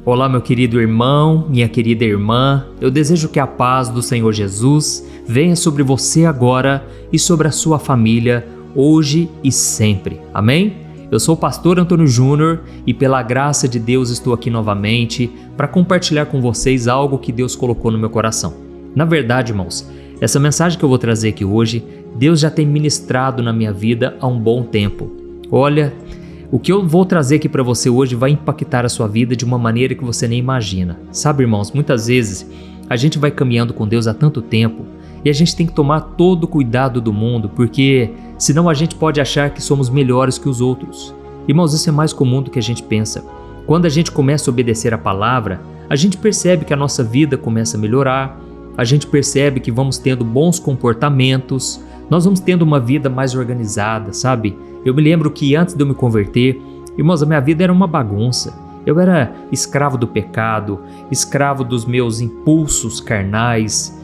Olá, meu querido irmão, minha querida irmã, eu desejo que a paz do Senhor Jesus venha sobre você agora e sobre a sua família, hoje e sempre. Amém? Eu sou o pastor Antônio Júnior e pela graça de Deus estou aqui novamente para compartilhar com vocês algo que Deus colocou no meu coração. Na verdade, irmãos, essa mensagem que eu vou trazer aqui hoje, Deus já tem ministrado na minha vida há um bom tempo. Olha, o que eu vou trazer aqui para você hoje vai impactar a sua vida de uma maneira que você nem imagina. Sabe, irmãos, muitas vezes a gente vai caminhando com Deus há tanto tempo e a gente tem que tomar todo o cuidado do mundo, porque senão a gente pode achar que somos melhores que os outros. Irmãos, isso é mais comum do que a gente pensa. Quando a gente começa a obedecer a palavra, a gente percebe que a nossa vida começa a melhorar, a gente percebe que vamos tendo bons comportamentos, nós vamos tendo uma vida mais organizada, sabe? Eu me lembro que antes de eu me converter, irmãos, a minha vida era uma bagunça. Eu era escravo do pecado, escravo dos meus impulsos carnais.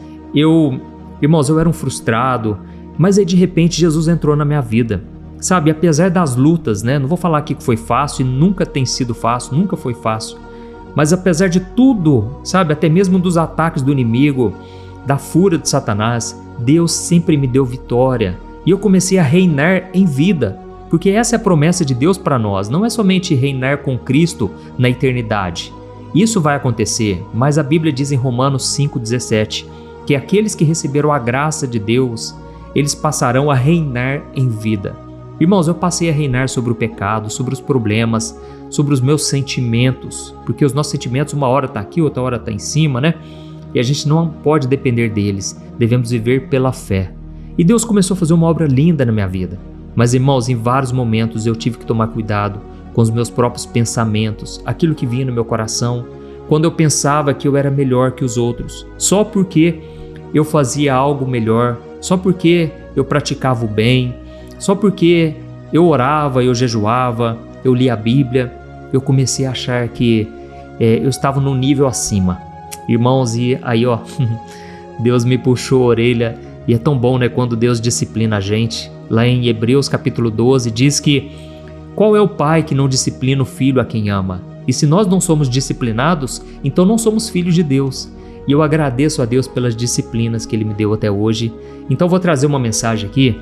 Irmãos, eu era um frustrado, mas aí de repente Jesus entrou na minha vida. Sabe, apesar das lutas, né? Não vou falar aqui que foi fácil e nunca tem sido fácil, nunca foi fácil. Mas apesar de tudo, sabe, até mesmo dos ataques do inimigo, da fúria de Satanás, Deus sempre me deu vitória. E eu comecei a reinar em vida. Porque essa é a promessa de Deus para nós, não é somente reinar com Cristo na eternidade. Isso vai acontecer, mas a Bíblia diz em Romanos 5,17 que aqueles que receberam a graça de Deus, eles passarão a reinar em vida. Irmãos, eu passei a reinar sobre o pecado, sobre os problemas, sobre os meus sentimentos, porque os nossos sentimentos uma hora está aqui, outra hora está em cima, né? E a gente não pode depender deles, devemos viver pela fé. E Deus começou a fazer uma obra linda na minha vida. Mas, irmãos, em vários momentos eu tive que tomar cuidado com os meus próprios pensamentos, aquilo que vinha no meu coração, quando eu pensava que eu era melhor que os outros, só porque eu fazia algo melhor, só porque eu praticava o bem, só porque eu orava, eu jejuava, eu lia a Bíblia, eu comecei a achar que eu estava num nível acima. Irmãos, e aí Deus me puxou a orelha, e é tão bom, né, quando Deus disciplina a gente. Lá em Hebreus capítulo 12 diz que qual é o pai que não disciplina o filho a quem ama? E se nós não somos disciplinados, então não somos filhos de Deus. E eu agradeço a Deus pelas disciplinas que Ele me deu até hoje. Então vou trazer uma mensagem aqui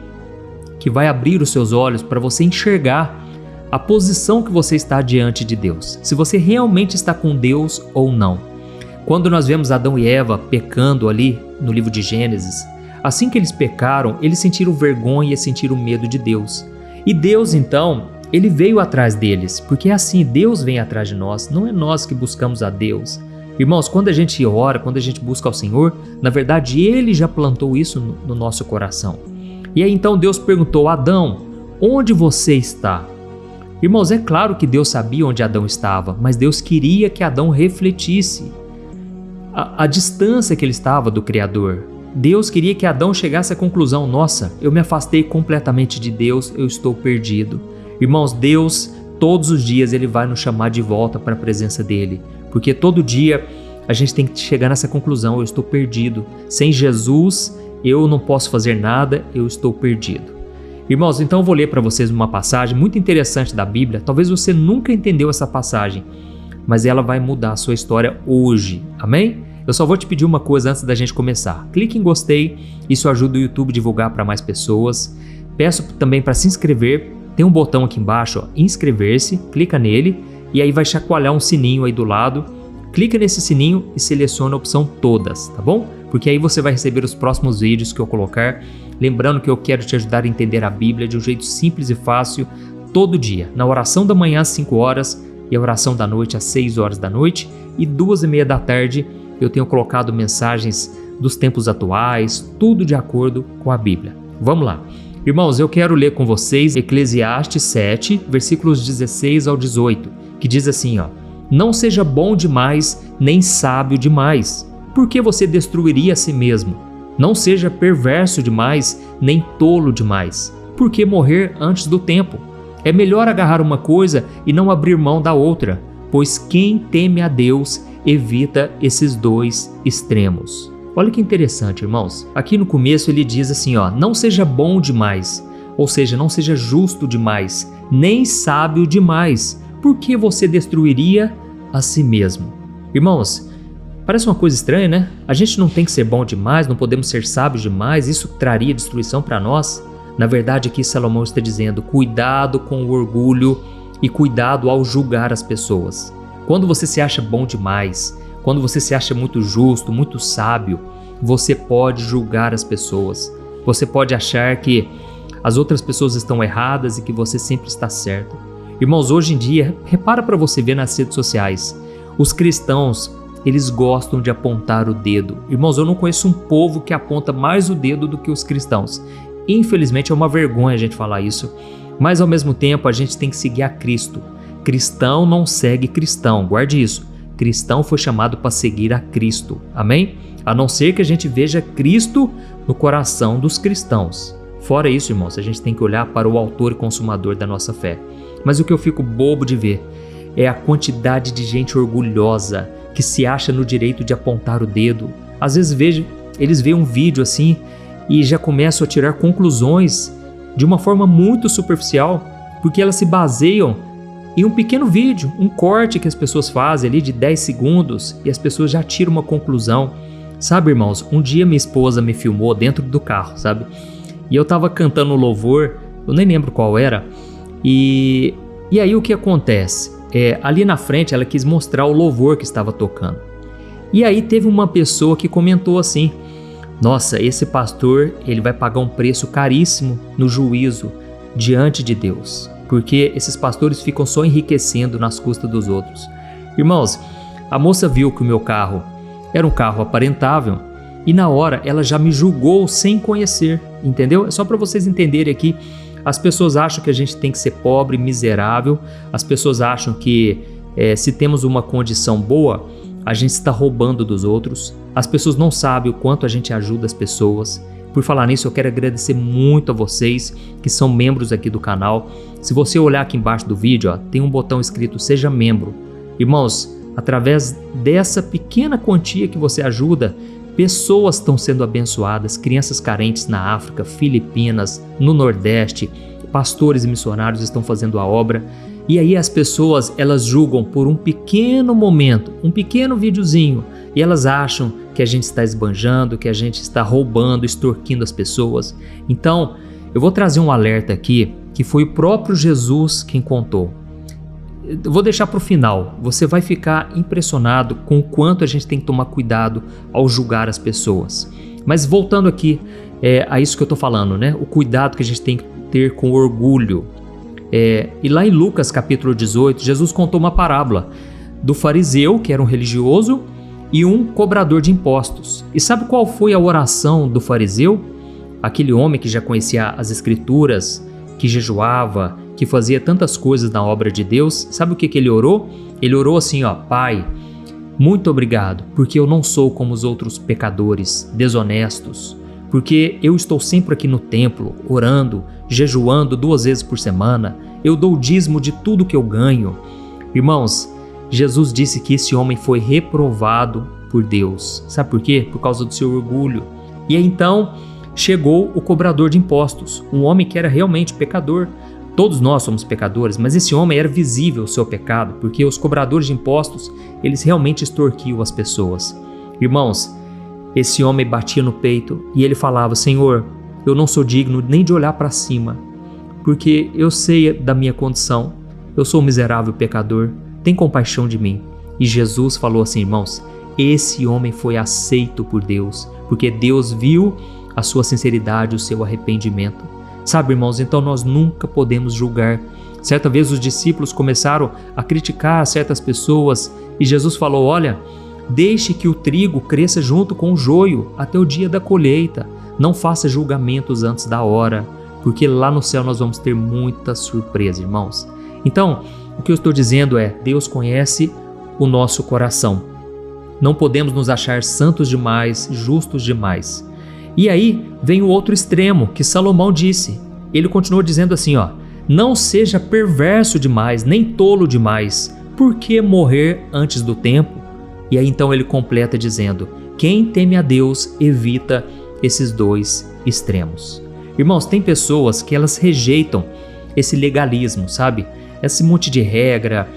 que vai abrir os seus olhos para você enxergar a posição que você está diante de Deus. Se você realmente está com Deus ou não. Quando nós vemos Adão e Eva pecando ali no livro de Gênesis, assim que eles pecaram, eles sentiram vergonha e sentiram medo de Deus. E Deus, então, Ele veio atrás deles, porque é assim, Deus vem atrás de nós, não é nós que buscamos a Deus. Irmãos, quando a gente ora, quando a gente busca ao Senhor, na verdade, Ele já plantou isso no nosso coração. E aí, então, Deus perguntou, Adão, onde você está? Irmãos, é claro que Deus sabia onde Adão estava, mas Deus queria que Adão refletisse a distância que ele estava do Criador. Deus queria que Adão chegasse à conclusão, nossa, eu me afastei completamente de Deus, eu estou perdido. Irmãos, Deus, todos os dias, Ele vai nos chamar de volta para a presença dEle, porque todo dia a gente tem que chegar nessa conclusão, eu estou perdido. Sem Jesus, eu não posso fazer nada, eu estou perdido. Irmãos, então eu vou ler para vocês uma passagem muito interessante da Bíblia, talvez você nunca entendeu essa passagem, mas ela vai mudar a sua história hoje, amém? Eu só vou te pedir uma coisa antes da gente começar. Clique em gostei, isso ajuda o YouTube a divulgar para mais pessoas. Peço também para se inscrever, tem um botão aqui embaixo, inscrever-se, clica nele e aí vai chacoalhar um sininho aí do lado. Clica nesse sininho e seleciona a opção todas, tá bom? Porque aí você vai receber os próximos vídeos que eu colocar. Lembrando que eu quero te ajudar a entender a Bíblia de um jeito simples e fácil todo dia. Na oração da manhã às 5 horas e a oração da noite às 6 horas da noite e 2h30 da tarde. Eu tenho colocado mensagens dos tempos atuais, tudo de acordo com a Bíblia. Vamos lá. Irmãos, eu quero ler com vocês Eclesiastes 7, versículos 16 ao 18, que diz assim, não seja bom demais, nem sábio demais. Por que você destruiria a si mesmo? Não seja perverso demais, nem tolo demais. Por que morrer antes do tempo? É melhor agarrar uma coisa e não abrir mão da outra, pois quem teme a Deus evita esses dois extremos. Olha que interessante, irmãos. Aqui no começo ele diz assim, não seja bom demais, ou seja, não seja justo demais, nem sábio demais. Por que você destruiria a si mesmo. Irmãos, parece uma coisa estranha, né? A gente não tem que ser bom demais, não podemos ser sábios demais, isso traria destruição para nós. Na verdade, aqui Salomão está dizendo: cuidado com o orgulho e cuidado ao julgar as pessoas. Quando você se acha bom demais, quando você se acha muito justo, muito sábio, você pode julgar as pessoas. Você pode achar que as outras pessoas estão erradas e que você sempre está certo. Irmãos, hoje em dia, repara para você ver nas redes sociais, os cristãos, eles gostam de apontar o dedo. Irmãos, eu não conheço um povo que aponta mais o dedo do que os cristãos. Infelizmente é uma vergonha a gente falar isso, mas ao mesmo tempo a gente tem que seguir a Cristo. Cristão não segue cristão, guarde isso. Cristão foi chamado para seguir a Cristo, amém? A não ser que a gente veja Cristo no coração dos cristãos. Fora isso, irmãos, a gente tem que olhar para o autor e consumador da nossa fé. Mas o que eu fico bobo de ver é a quantidade de gente orgulhosa que se acha no direito de apontar o dedo. Às vezes eles veem um vídeo assim e já começam a tirar conclusões de uma forma muito superficial, porque elas se baseiam em um pequeno vídeo, um corte que as pessoas fazem ali de 10 segundos e as pessoas já tiram uma conclusão. Sabe, irmãos, um dia minha esposa me filmou dentro do carro, sabe? E eu tava cantando um louvor, eu nem lembro qual era, e aí o que acontece? Ali na frente ela quis mostrar o louvor que estava tocando. E aí teve uma pessoa que comentou assim: nossa, esse pastor, ele vai pagar um preço caríssimo no juízo diante de Deus, porque esses pastores ficam só enriquecendo nas custas dos outros. Irmãos, a moça viu que o meu carro era um carro aparentável e na hora ela já me julgou sem conhecer, entendeu? É só para vocês entenderem aqui. As pessoas acham que a gente tem que ser pobre, miserável. As pessoas acham que se temos uma condição boa, a gente está roubando dos outros. As pessoas não sabem o quanto a gente ajuda as pessoas. Por falar nisso, eu quero agradecer muito a vocês que são membros aqui do canal. Se você olhar aqui embaixo do vídeo, tem um botão escrito Seja Membro. Irmãos, através dessa pequena quantia que você ajuda, pessoas estão sendo abençoadas, crianças carentes na África, Filipinas, no Nordeste, pastores e missionários estão fazendo a obra. E aí as pessoas, elas julgam por um pequeno momento, um pequeno videozinho, e elas acham que a gente está esbanjando, que a gente está roubando, extorquindo as pessoas. Então, eu vou trazer um alerta aqui, que foi o próprio Jesus quem contou. Eu vou deixar para o final, você vai ficar impressionado com o quanto a gente tem que tomar cuidado ao julgar as pessoas. Mas voltando aqui a isso que eu estou falando, né? O cuidado que a gente tem que ter com orgulho. E lá em Lucas capítulo 18, Jesus contou uma parábola do fariseu, que era um religioso, e um cobrador de impostos. E sabe qual foi a oração do fariseu? Aquele homem que já conhecia as escrituras, que jejuava, que fazia tantas coisas na obra de Deus. Sabe o que ele orou? Ele orou assim, ó: Pai, muito obrigado, porque eu não sou como os outros pecadores, desonestos, porque eu estou sempre aqui no templo, orando, jejuando 2 vezes por semana, eu dou o dízimo de tudo que eu ganho. Irmãos, Jesus disse que esse homem foi reprovado por Deus. Sabe por quê? Por causa do seu orgulho. E aí então chegou o cobrador de impostos, um homem que era realmente pecador. Todos nós somos pecadores, mas esse homem era visível o seu pecado, porque os cobradores de impostos, eles realmente extorquiam as pessoas. Irmãos, esse homem batia no peito e ele falava: Senhor, eu não sou digno nem de olhar para cima, porque eu sei da minha condição, eu sou um miserável pecador, tem compaixão de mim. E Jesus falou assim: irmãos, esse homem foi aceito por Deus, porque Deus viu a sua sinceridade, o seu arrependimento. Sabe, irmãos, então nós nunca podemos julgar. Certa vez os discípulos começaram a criticar certas pessoas e Jesus falou: olha, deixe que o trigo cresça junto com o joio até o dia da colheita. Não faça julgamentos antes da hora, porque lá no céu nós vamos ter muita surpresa, irmãos. Então, o que eu estou dizendo é: Deus conhece o nosso coração. Não podemos nos achar santos demais, justos demais. E aí vem o outro extremo que Salomão disse. Ele continuou dizendo assim, ó: não seja perverso demais, nem tolo demais. Por que morrer antes do tempo? E aí então ele completa dizendo: quem teme a Deus evita esses dois extremos. Irmãos, tem pessoas que elas rejeitam esse legalismo, sabe? Esse monte de regra.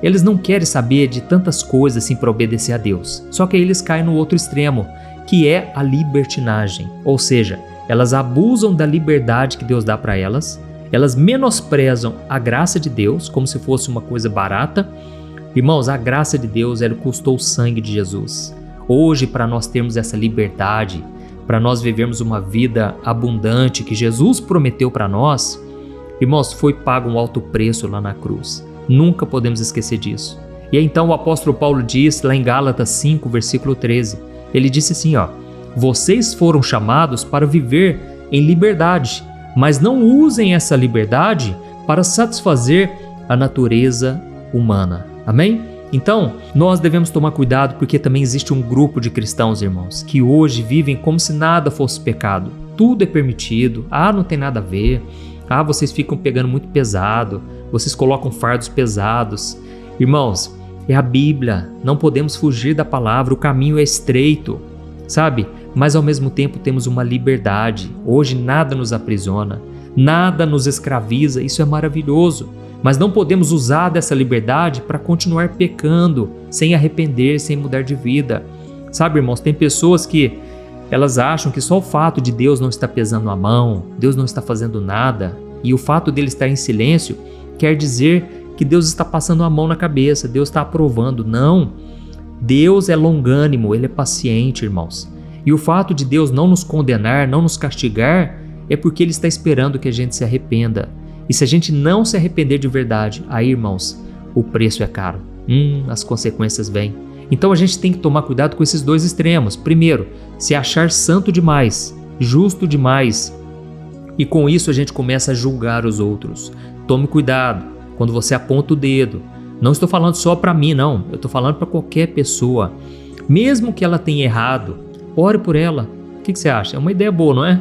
eles não querem saber de tantas coisas assim para obedecer a Deus. Só que aí eles caem no outro extremo, que é a libertinagem. Ou seja, elas abusam da liberdade que Deus dá para elas, elas menosprezam a graça de Deus como se fosse uma coisa barata. Irmãos, a graça de Deus, ela custou o sangue de Jesus. Hoje, para nós termos essa liberdade, para nós vivermos uma vida abundante que Jesus prometeu para nós, irmãos, foi pago um alto preço lá na cruz. Nunca podemos esquecer disso. E aí, então o apóstolo Paulo diz lá em Gálatas 5, versículo 13, ele disse assim, vocês foram chamados para viver em liberdade, mas não usem essa liberdade para satisfazer a natureza humana. Amém? Então, nós devemos tomar cuidado porque também existe um grupo de cristãos, irmãos, que hoje vivem como se nada fosse pecado. Tudo é permitido. Não tem nada a ver. Vocês ficam pegando muito pesado. Vocês colocam fardos pesados. Irmãos, é a Bíblia. Não podemos fugir da palavra. O caminho é estreito, sabe? Mas ao mesmo tempo temos uma liberdade. Hoje nada nos aprisiona. Nada nos escraviza. Isso é maravilhoso. Mas não podemos usar dessa liberdade para continuar pecando, sem arrepender, sem mudar de vida. Sabe, irmãos, tem pessoas que elas acham que só o fato de Deus não estar pesando a mão, Deus não está fazendo nada, e o fato dele estar em silêncio quer dizer que Deus está passando a mão na cabeça, Deus está aprovando. Não, Deus é longânimo, Ele é paciente, irmãos. E o fato de Deus não nos condenar, não nos castigar, é porque Ele está esperando que a gente se arrependa. E se a gente não se arrepender de verdade, aí, irmãos, o preço é caro. As consequências vêm. Então a gente tem que tomar cuidado com esses dois extremos. Primeiro, se achar santo demais, justo demais. E com isso a gente começa a julgar os outros. Tome cuidado quando você aponta o dedo. Não estou falando só para mim, não. Eu estou falando para qualquer pessoa. Mesmo que ela tenha errado, ore por ela. O que você acha? É uma ideia boa, não é?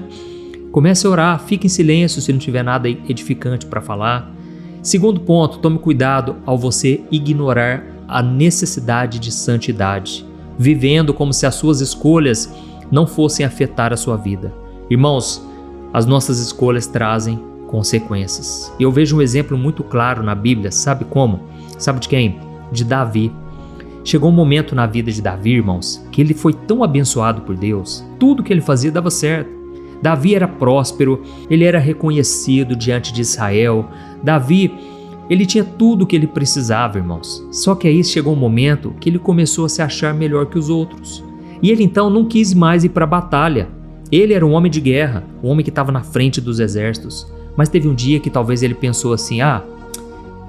Comece a orar, fique em silêncio se não tiver nada edificante para falar. Segundo ponto, tome cuidado ao você ignorar a necessidade de santidade, vivendo como se as suas escolhas não fossem afetar a sua vida. Irmãos, as nossas escolhas trazem consequências. Eu vejo um exemplo muito claro na Bíblia, sabe como? Sabe de quem? De Davi. Chegou um momento na vida de Davi, irmãos, que ele foi tão abençoado por Deus, tudo que ele fazia dava certo. Davi era próspero, ele era reconhecido diante de Israel. Davi, ele tinha tudo o que ele precisava, irmãos. Só que aí chegou um momento que ele começou a se achar melhor que os outros. E ele então não quis mais ir para a batalha. Ele era um homem de guerra, um homem que estava na frente dos exércitos. Mas teve um dia que talvez ele pensou assim,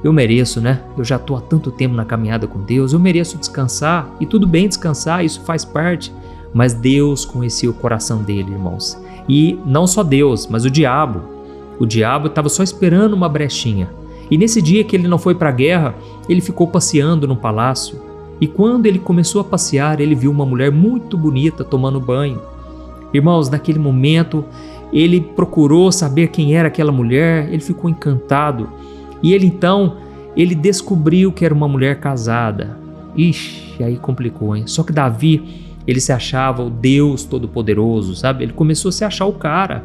eu mereço, né? Eu já estou há tanto tempo na caminhada com Deus, eu mereço descansar. E tudo bem descansar, isso faz parte. Mas Deus conhecia o coração dele, irmãos. E não só Deus, mas o diabo. O diabo estava só esperando uma brechinha. E nesse dia que ele não foi para a guerra, ele ficou passeando no palácio. E quando ele começou a passear, ele viu uma mulher muito bonita tomando banho. Irmãos, naquele momento, ele procurou saber quem era aquela mulher, ele ficou encantado. E ele descobriu que era uma mulher casada. Ixi, aí complicou, hein? Só que Davi, ele se achava o Deus Todo-Poderoso, sabe? Ele começou a se achar o cara.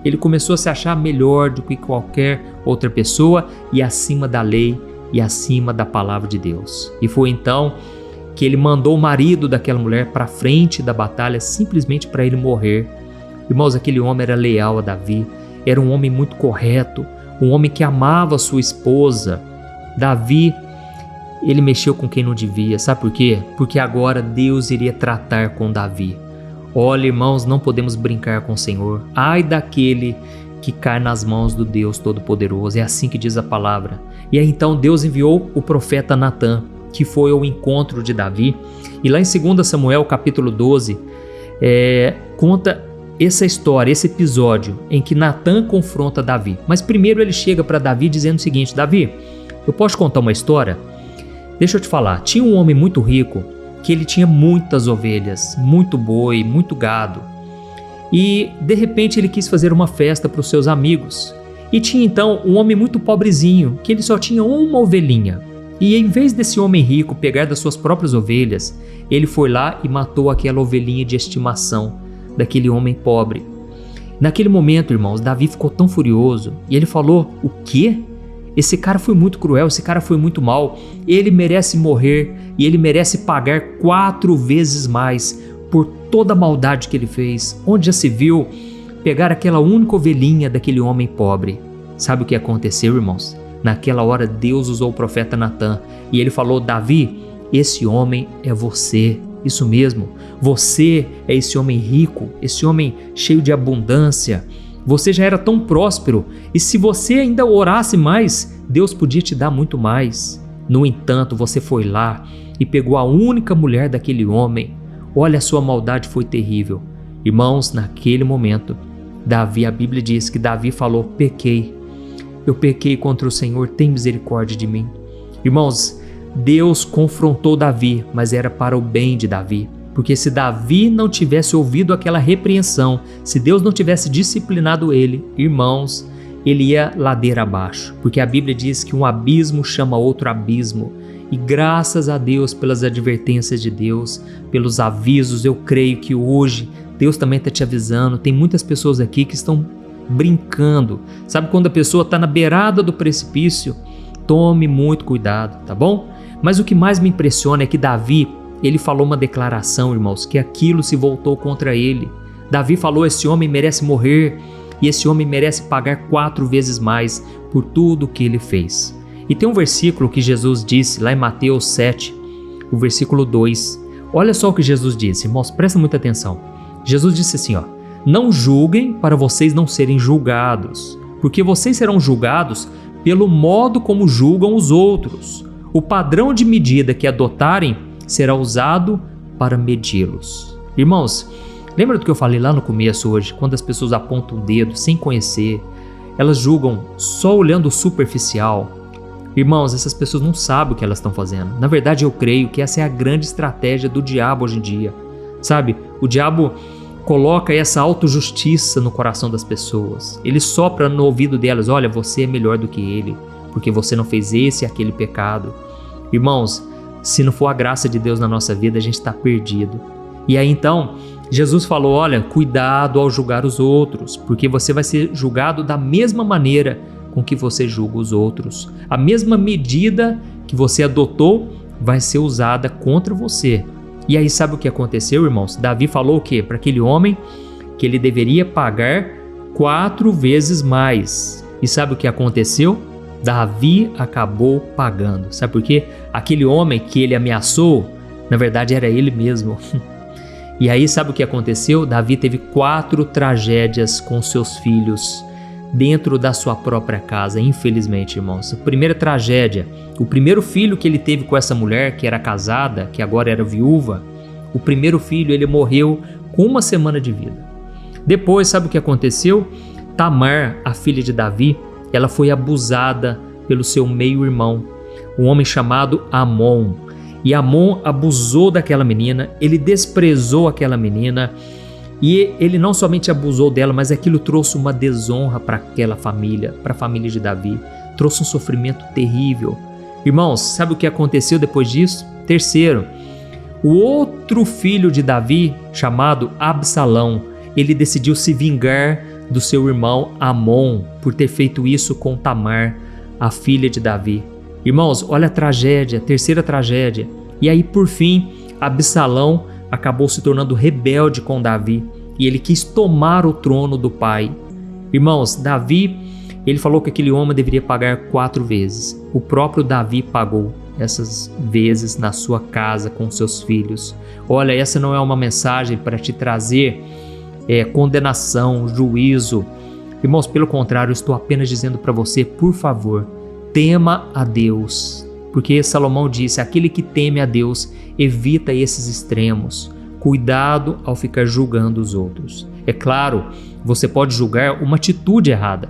Ele começou a se achar melhor do que qualquer outra pessoa e acima da lei e acima da palavra de Deus. E foi então que ele mandou o marido daquela mulher para frente da batalha simplesmente para ele morrer. Irmãos, aquele homem era leal a Davi, era um homem muito correto, um homem que amava sua esposa. Davi, ele mexeu com quem não devia, sabe por quê? Porque agora Deus iria tratar com Davi. Olha, irmãos, não podemos brincar com o Senhor. Ai daquele que cai nas mãos do Deus Todo-Poderoso, é assim que diz a palavra. E aí então Deus enviou o profeta Natã, que foi ao encontro de Davi. E lá em 2 Samuel capítulo 12, conta essa história, esse episódio em que Natã confronta Davi. Mas primeiro ele chega para Davi dizendo o seguinte: Davi, eu posso contar uma história? Deixa eu te falar, tinha um homem muito rico que ele tinha muitas ovelhas, muito boi, muito gado. E de repente ele quis fazer uma festa para os seus amigos. E tinha então um homem muito pobrezinho, que ele só tinha uma ovelhinha. E em vez desse homem rico pegar das suas próprias ovelhas, ele foi lá e matou aquela ovelhinha de estimação daquele homem pobre. Naquele momento, irmãos, Davi ficou tão furioso e ele falou: o quê? esse cara foi muito cruel, esse cara foi muito mal, ele merece morrer e ele merece pagar 4 vezes mais por toda a maldade que ele fez. Onde já se viu pegar aquela única ovelhinha daquele homem pobre? Sabe o que aconteceu, irmãos? Naquela hora Deus usou o profeta Natã e ele falou: Davi, esse homem é você. Isso mesmo, você é esse homem rico, esse homem cheio de abundância. Você já era tão próspero e se você ainda orasse mais, Deus podia te dar muito mais. No entanto, você foi lá e pegou a única mulher daquele homem. Olha, a sua maldade foi terrível. Irmãos, naquele momento, Davi, a Bíblia diz que Davi falou: pequei, eu pequei contra o Senhor, tem misericórdia de mim. Irmãos, Deus confrontou Davi, mas era para o bem de Davi. Porque se Davi não tivesse ouvido aquela repreensão, se Deus não tivesse disciplinado ele, irmãos, ele ia ladeira abaixo. Porque a Bíblia diz que um abismo chama outro abismo. E graças a Deus pelas advertências de Deus, pelos avisos, eu creio que hoje Deus também está te avisando. Tem muitas pessoas aqui que estão brincando. Sabe quando a pessoa está na beirada do precipício? Tome muito cuidado, tá bom? Mas o que mais me impressiona é que Davi, ele falou uma declaração, irmãos, que aquilo se voltou contra ele. Davi falou: esse homem merece morrer e esse homem merece pagar 4 vezes mais por tudo que ele fez. E tem um versículo que Jesus disse lá em Mateus 7, o versículo 2. Olha só o que Jesus disse, irmãos, presta muita atenção. Jesus disse assim, ó: não julguem para vocês não serem julgados, porque vocês serão julgados pelo modo como julgam os outros. O padrão de medida que adotarem será usado para medi-los. Irmãos, lembra do que eu falei lá no começo hoje? Quando as pessoas apontam o dedo sem conhecer, elas julgam só olhando o superficial. Irmãos, essas pessoas não sabem o que elas estão fazendo. Na verdade, eu creio que essa é a grande estratégia do diabo hoje em dia. Sabe, o diabo coloca essa autojustiça no coração das pessoas. Ele sopra no ouvido delas: olha, você é melhor do que ele, porque você não fez esse e aquele pecado. Irmãos, se não for a graça de Deus na nossa vida, a gente está perdido. E aí então, Jesus falou: olha, cuidado ao julgar os outros, porque você vai ser julgado da mesma maneira com que você julga os outros. A mesma medida que você adotou vai ser usada contra você. E aí sabe o que aconteceu, irmãos? Davi falou o quê? Para aquele homem que ele deveria pagar 4 vezes mais. E sabe o que aconteceu? Davi acabou pagando. Sabe por quê? Aquele homem que ele ameaçou, na verdade era ele mesmo. E aí sabe o que aconteceu? Davi teve 4 tragédias com seus filhos dentro da sua própria casa, infelizmente, irmãos. A primeira tragédia, o primeiro filho que ele teve com essa mulher que era casada, que agora era viúva, o primeiro filho ele morreu com 1 semana de vida. Depois, sabe o que aconteceu? Tamar, a filha de Davi, ela foi abusada pelo seu meio-irmão, um homem chamado Amon. E Amon abusou daquela menina, ele desprezou aquela menina, e ele não somente abusou dela, mas aquilo trouxe uma desonra para aquela família, para a família de Davi. Trouxe um sofrimento terrível. Irmãos, sabe o que aconteceu depois disso? Terceiro, o outro filho de Davi, chamado Absalão, ele decidiu se vingar do seu irmão Amon por ter feito isso com Tamar, a filha de Davi. Irmãos, olha a tragédia, a terceira tragédia. E aí, por fim, Absalão acabou se tornando rebelde com Davi e ele quis tomar o trono do pai. Irmãos, Davi, ele falou que aquele homem deveria pagar 4 vezes. O próprio Davi pagou essas vezes na sua casa com seus filhos. Olha, essa não é uma mensagem para te trazer condenação, juízo. Irmãos, pelo contrário, eu estou apenas dizendo para você, por favor, tema a Deus. Porque Salomão disse: aquele que teme a Deus evita esses extremos. Cuidado ao ficar julgando os outros. É claro, você pode julgar uma atitude errada.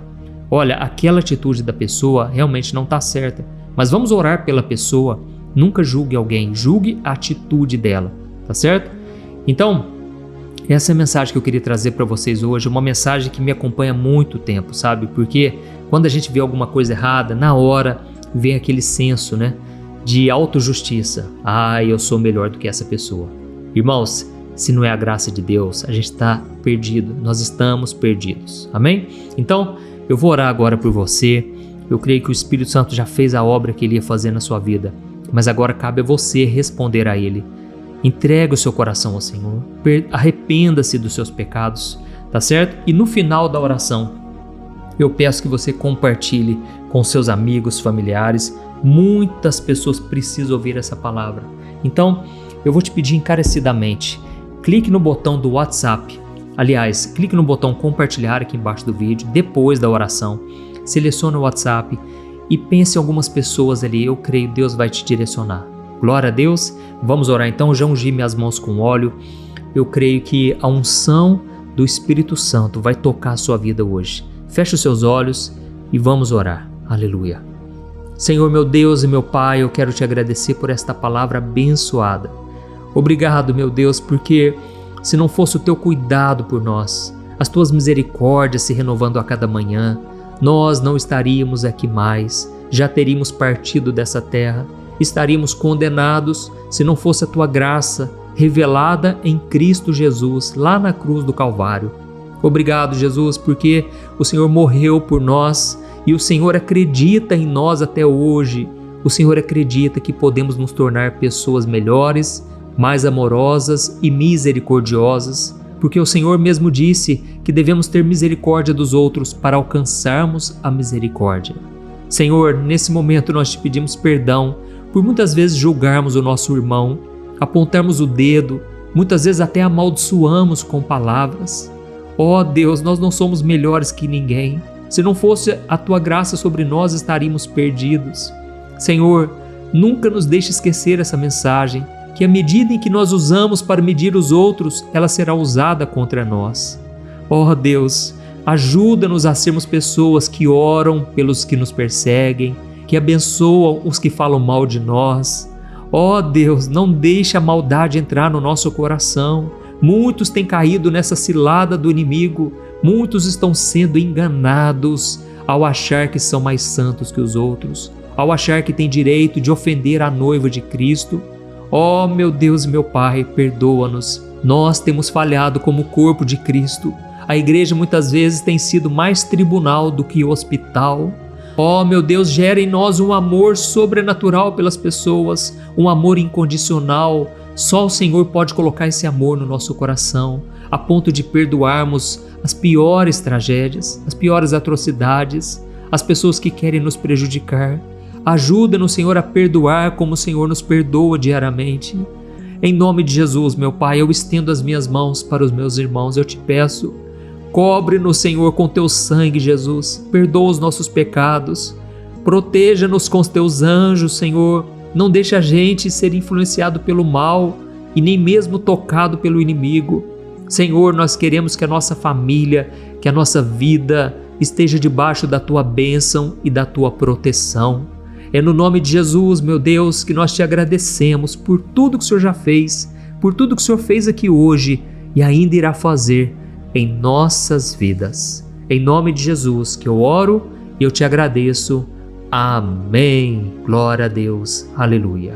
Olha, aquela atitude da pessoa realmente não está certa. Mas vamos orar pela pessoa. Nunca julgue alguém, julgue a atitude dela, tá certo? Então, essa é a mensagem que eu queria trazer para vocês hoje. Uma mensagem que me acompanha há muito tempo, sabe? Porque quando a gente vê alguma coisa errada, na hora vem aquele senso, né, de autojustiça. Eu sou melhor do que essa pessoa. Irmãos, se não é a graça de Deus, a gente está perdido. Nós estamos perdidos. Amém? Então, eu vou orar agora por você Eu creio que o Espírito Santo já fez a obra que Ele ia fazer na sua vida, mas agora cabe a você responder a Ele. Entregue o seu coração ao Senhor, arrependa-se dos seus pecados, tá certo? E no final da oração, eu peço que você compartilhe com seus amigos, familiares. Muitas pessoas precisam ouvir essa palavra. Então, eu vou te pedir encarecidamente, clique no botão do WhatsApp. Aliás, clique no botão compartilhar aqui embaixo do vídeo, depois da oração. Selecione o WhatsApp e pense em algumas pessoas ali. Eu creio que Deus vai te direcionar. Glória a Deus. Vamos orar então. Já ungi minhas mãos com óleo. Eu creio que a unção do Espírito Santo vai tocar a sua vida hoje. Feche os seus olhos e vamos orar. Aleluia. Senhor, meu Deus e meu Pai, eu quero te agradecer por esta palavra abençoada. Obrigado, meu Deus, porque se não fosse o teu cuidado por nós, as tuas misericórdias se renovando a cada manhã, nós não estaríamos aqui mais, já teríamos partido dessa terra, estaríamos condenados se não fosse a tua graça revelada em Cristo Jesus, lá na cruz do Calvário. Obrigado, Jesus, porque o Senhor morreu por nós e o Senhor acredita em nós até hoje. O Senhor acredita que podemos nos tornar pessoas melhores, mais amorosas e misericordiosas, porque o Senhor mesmo disse que devemos ter misericórdia dos outros para alcançarmos a misericórdia. Senhor, nesse momento nós te pedimos perdão por muitas vezes julgarmos o nosso irmão, apontarmos o dedo, muitas vezes até amaldiçoamos com palavras. Ó Deus, nós não somos melhores que ninguém. Se não fosse a tua graça sobre nós, estaríamos perdidos. Senhor, nunca nos deixe esquecer essa mensagem, que a medida em que nós usamos para medir os outros, ela será usada contra nós. Ó Deus, ajuda-nos a sermos pessoas que oram pelos que nos perseguem, que abençoam os que falam mal de nós. Ó Deus, não deixe a maldade entrar no nosso coração. Muitos têm caído nessa cilada do inimigo, muitos estão sendo enganados ao achar que são mais santos que os outros, ao achar que têm direito de ofender a noiva de Cristo. Ó meu Deus e meu Pai, perdoa-nos. Nós temos falhado como corpo de Cristo. A igreja muitas vezes tem sido mais tribunal do que hospital. Ó meu Deus, gera em nós um amor sobrenatural pelas pessoas, um amor incondicional. Só o Senhor pode colocar esse amor no nosso coração, a ponto de perdoarmos as piores tragédias, as piores atrocidades, as pessoas que querem nos prejudicar. Ajuda-nos, Senhor, a perdoar como o Senhor nos perdoa diariamente. Em nome de Jesus, meu Pai, eu estendo as minhas mãos para os meus irmãos. Eu te peço, cobre-nos, Senhor, com teu sangue, Jesus. Perdoa os nossos pecados. Proteja-nos com os teus anjos, Senhor. Não deixe a gente ser influenciado pelo mal e nem mesmo tocado pelo inimigo. Senhor, nós queremos que a nossa família, que a nossa vida esteja debaixo da tua bênção e da tua proteção. É no nome de Jesus, meu Deus, que nós te agradecemos por tudo que o Senhor já fez, por tudo que o Senhor fez aqui hoje e ainda irá fazer em nossas vidas. Em nome de Jesus que eu oro e eu te agradeço. Amém. Glória a Deus. Aleluia.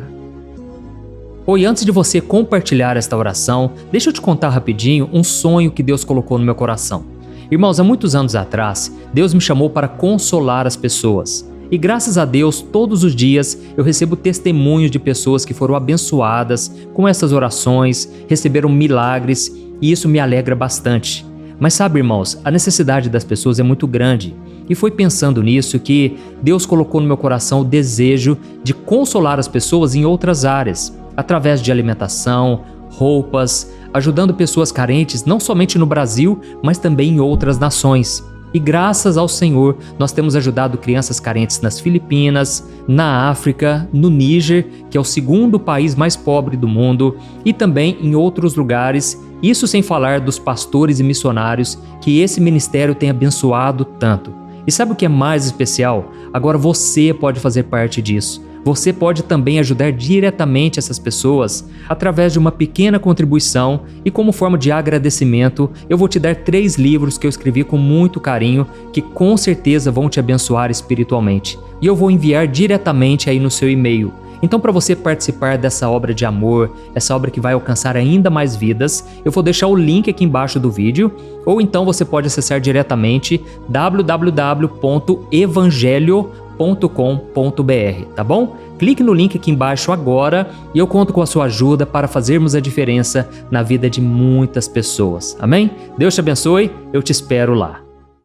Oi, antes de você compartilhar esta oração, deixa eu te contar rapidinho um sonho que Deus colocou no meu coração. Irmãos, há muitos anos atrás, Deus me chamou para consolar as pessoas. E graças a Deus, todos os dias eu recebo testemunhos de pessoas que foram abençoadas com essas orações, receberam milagres e isso me alegra bastante. Mas sabe, irmãos, a necessidade das pessoas é muito grande. E foi pensando nisso que Deus colocou no meu coração o desejo de consolar as pessoas em outras áreas, através de alimentação, roupas, ajudando pessoas carentes não somente no Brasil, mas também em outras nações. E graças ao Senhor, nós temos ajudado crianças carentes nas Filipinas, na África, no Níger, que é o segundo país mais pobre do mundo, e também em outros lugares, isso sem falar dos pastores e missionários que esse ministério tem abençoado tanto. E sabe o que é mais especial? Agora você pode fazer parte disso. Você pode também ajudar diretamente essas pessoas através de uma pequena contribuição e como forma de agradecimento, eu vou te dar 3 livros que eu escrevi com muito carinho que com certeza vão te abençoar espiritualmente. E eu vou enviar diretamente aí no seu e-mail. Então, para você participar dessa obra de amor, essa obra que vai alcançar ainda mais vidas, eu vou deixar o link aqui embaixo do vídeo, ou então você pode acessar diretamente www.evangelho.com.br. tá bom? Clique no link aqui embaixo agora e eu conto com a sua ajuda para fazermos a diferença na vida de muitas pessoas. Amém? Deus te abençoe, eu te espero lá.